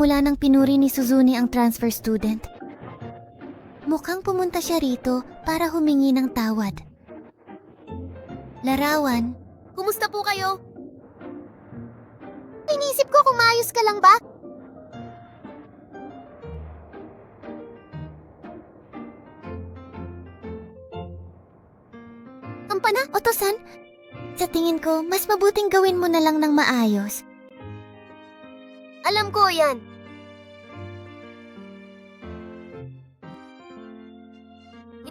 mula nang pinuri ni Suzune ang transfer student. Mukhang pumunta siya rito para humingi ng tawad. Larawan, Kumusta po kayo? Inisip ko kung maayos ka lang ba? Kampana? Oto-san, sa tingin ko, mas mabuting gawin mo na lang ng maayos. Alam ko yan.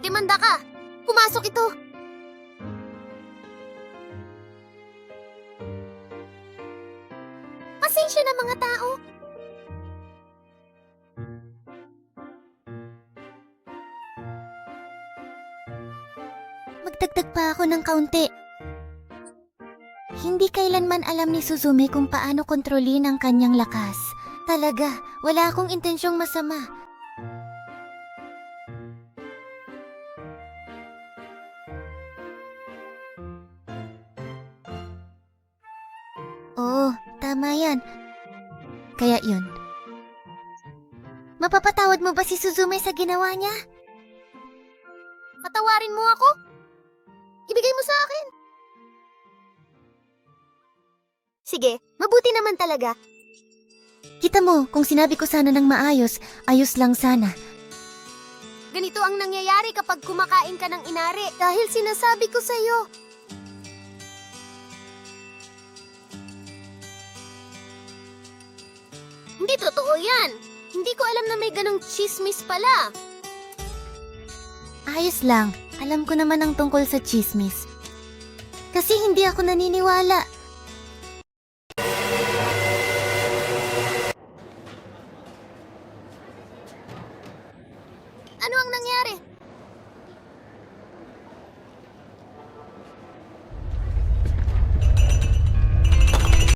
Idemanda ka. Pumasok ito. Pasensya na mga tao. Magdagdag pa ako ng kaunti. Hindi kailanman alam ni Suzume kung paano kontrolin ang kanyang lakas. Talaga, wala akong intensyong masama. Oo, tama yan. Kaya yun. Mapapatawad mo ba si Suzume sa ginawa niya? Patawarin mo ako? Ibigay mo sa akin. Sige, mabuti naman talaga. Kita mo, kung sinabi ko sana ng maayos, ayos lang sana. Ganito ang nangyayari kapag kumakain ka ng inari dahil sinasabi ko sa'yo. Hindi totoo yan. Hindi ko alam na may ganong chismis pala. Ayos lang, alam ko naman ang tungkol sa chismis. Kasi hindi ako naniniwala.